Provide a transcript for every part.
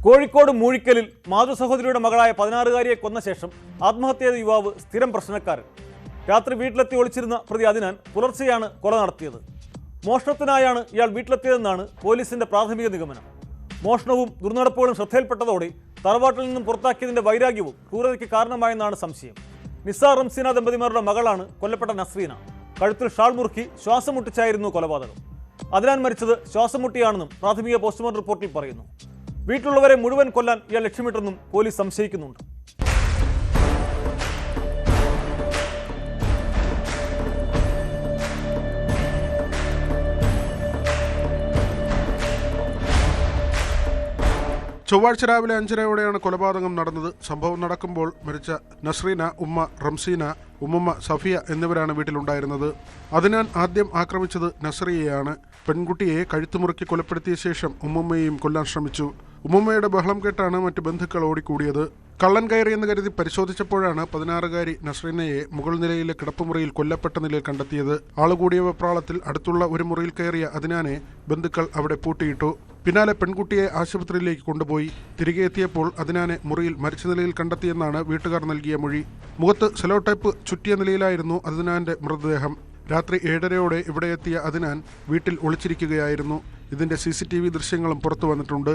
കോഴിക്കോട് മൂഴിക്കലിൽ മാതൃസഹോദരിയുടെ മകളായ 16-കാരിയെ കൊന്ന ശേഷം ആത്മഹത്യ ചെയ്ത യുവാവ് സ്ഥിരം പ്രശ്നക്കാരൻ. രാത്രി വീട്ടിലെത്തി ഒളിച്ചിരുന്ന പ്രതി അതിനാൻ പുലർച്ചെയാണ് കൊല നടത്തിയത്. മോഷണത്തിനായാണ് ഇയാൾ വീട്ടിലെത്തിയതെന്നാണ് പോലീസിന്റെ പ്രാഥമിക നിഗമനം. മോഷണവും ദുർനടപ്പുകളും ശ്രദ്ധയിൽപ്പെട്ടതോടെ തറവാട്ടിൽ നിന്നും പുറത്താക്കിയതിന്റെ വൈരാഗ്യവും ക്രൂരതയ്ക്ക് കാരണമായെന്നാണ് സംശയം. നിസാർ റംസീന ദമ്പതിമാരുടെ മകളാണ് കൊല്ലപ്പെട്ട നസ്രീന. കഴുത്തിൽ ഷാൾ മുറുക്കി ശ്വാസം മുട്ടിച്ചായിരുന്നു കൊലപാതകം. അതിനാൻ മരിച്ചത് ശ്വാസം മുട്ടിയാണെന്നും പ്രാഥമിക പോസ്റ്റ്മോർട്ടം റിപ്പോർട്ടിൽ പറയുന്നു. വീട്ടിലുള്ളവരെ മുഴുവൻ കൊല്ലാൻ ഇയാൾ ലക്ഷ്യമിട്ടെന്നും പോലീസ് സംശയിക്കുന്നുണ്ട്. ചൊവ്വാഴ്ച രാവിലെ 5:30യോടെയാണ് കൊലപാതകം നടന്നത്. സംഭവം നടക്കുമ്പോൾ മരിച്ച നസ്രീന, ഉമ്മ റംസീന, ഉമ്മമ്മ സഫിയ എന്നിവരാണ് വീട്ടിലുണ്ടായിരുന്നത്. അതിനാൻ ആദ്യം ആക്രമിച്ചത് നസ്രിയയാണ്. പെൺകുട്ടിയെ കഴുത്തുമുറുക്കി കൊലപ്പെടുത്തിയ ശേഷം ഉമ്മമ്മയെയും കൊല്ലാൻ ശ്രമിച്ചു. ഉമ്മമ്മയുടെ ബഹളം കേട്ടാണ് മറ്റു ബന്ധുക്കൾ ഓടിക്കൂടിയത്. കള്ളൻ കയറിയെന്ന് കരുതി പരിശോധിച്ചപ്പോഴാണ് 16-കാരി നസ്രീനയെ മുകൾ നിലയിലെ കിടപ്പുമുറിയിൽ കൊല്ലപ്പെട്ട നിലയിൽ കണ്ടെത്തിയത്. ആളുകൂടിയ വെപ്രാളത്തിൽ അടുത്തുള്ള ഒരു മുറിയിൽ കയറിയ അതിനാനെ ബന്ധുക്കൾ അവിടെ പൂട്ടിയിട്ടു. പിന്നാലെ പെൺകുട്ടിയെ ആശുപത്രിയിലേക്ക് കൊണ്ടുപോയി. തിരികെ എത്തിയപ്പോൾ അതിനാനെ മുറിയിൽ മരിച്ച നിലയിൽ കണ്ടെത്തിയെന്നാണ് വീട്ടുകാർ നൽകിയ മൊഴി. മുഖത്ത് സെലോ ടൈപ്പ് ചുറ്റിയ നിലയിലായിരുന്നു അതിനാന്റെ മൃതദേഹം. രാത്രി 7:30യോടെ ഇവിടെ എത്തിയ അതിനാൻ വീട്ടിൽ ഒളിച്ചിരിക്കുകയായിരുന്നു. ഇതിന്റെ CCTV ദൃശ്യങ്ങളും പുറത്തു വന്നിട്ടുണ്ട്.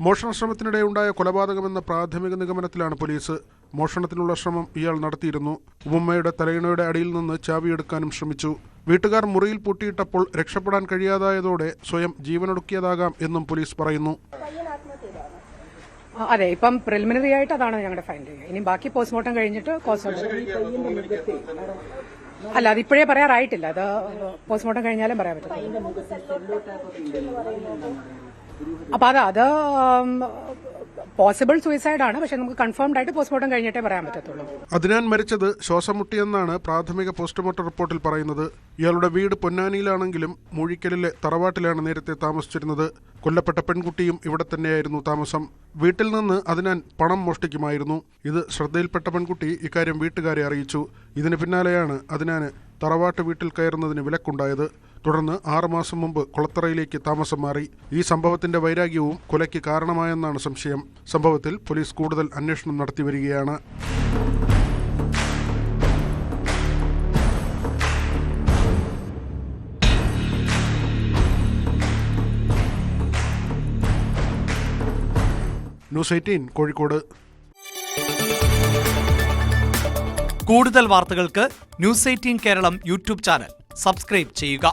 മോഷണ ശ്രമത്തിനിടെ ഉണ്ടായ കൊലപാതകമെന്ന പ്രാഥമിക നിഗമനത്തിലാണ് പോലീസ്. മോഷണത്തിനുള്ള ശ്രമം ഇയാൾ നടത്തിയിരുന്നു. ഉമ്മയുടെ തലയിണയുടെ അടിയിൽ നിന്ന് ചാവിയെടുക്കാനും ശ്രമിച്ചു. വീട്ടുകാർ മുറിയിൽ പൂട്ടിയിട്ടപ്പോൾ രക്ഷപ്പെടാൻ കഴിയാതായതോടെ സ്വയം ജീവനൊടുക്കിയതാകാം എന്നും പോലീസ് പറയുന്നു. അതെ, ഇപ്പം പ്രിലിമിനറി ആയിട്ട് അതാണ് ഞങ്ങളുടെ ഫൈൻഡ് ചെയ്യുക. ഇനി ബാക്കി പോസ്റ്റ്മോർട്ടം കഴിഞ്ഞിട്ട് അല്ല, അതിപ്പോഴേ പറയാറായിട്ടില്ല. അത് പോസ്റ്റ്മോർട്ടം കഴിഞ്ഞാലും പറയാൻ പറ്റും. അപ്പൊ അത് പോസിബിൾ സൂയിസൈഡാണ്. പക്ഷെ നമുക്ക് കൺഫേംഡ് ആയിട്ട് പോസ്റ്റ്മോർട്ടം കഴിഞ്ഞിട്ടേ പറയാൻ പറ്റത്തുള്ളൂ. അതിനാൻ മരിച്ചത് ശ്വാസം മുട്ടിയെന്നാണ് പ്രാഥമിക പോസ്റ്റ്മോർട്ടം റിപ്പോർട്ടിൽ പറയുന്നത്. ഇയാളുടെ വീട് പൊന്നാനിയിലാണെങ്കിലും മൂഴിക്കലിലെ തറവാട്ടിലാണ് നേരത്തെ താമസിച്ചിരുന്നത്. കൊല്ലപ്പെട്ട പെൺകുട്ടിയും ഇവിടെ തന്നെയായിരുന്നു താമസം. വീട്ടിൽ നിന്ന് അതിനാൻ പണം മോഷ്ടിക്കുമായിരുന്നു. ഇത് ശ്രദ്ധയിൽപ്പെട്ട പെൺകുട്ടി ഇക്കാര്യം വീട്ടുകാരെ അറിയിച്ചു. ഇതിന് പിന്നാലെയാണ് അതിനാന് തറവാട്ട് വീട്ടിൽ കയറുന്നതിന് വിലക്കുണ്ടായത്. തുടർന്ന് 6 മാസം മുമ്പ് കൊളത്തറയിലേക്ക് താമസം മാറി. ഈ സംഭവത്തിന്റെ വൈരാഗ്യവും കൊലയ്ക്ക് കാരണമായെന്നാണ് സംശയം. സംഭവത്തിൽ പോലീസ് കൂടുതൽ അന്വേഷണം നടത്തിവരികയാണ്. ന്യൂസ് 18 കോഴിക്കോട്. കൂടുതൽ വാർത്തകൾക്ക് news 18 Keralam YouTube channel subscribe ചെയ്യുക.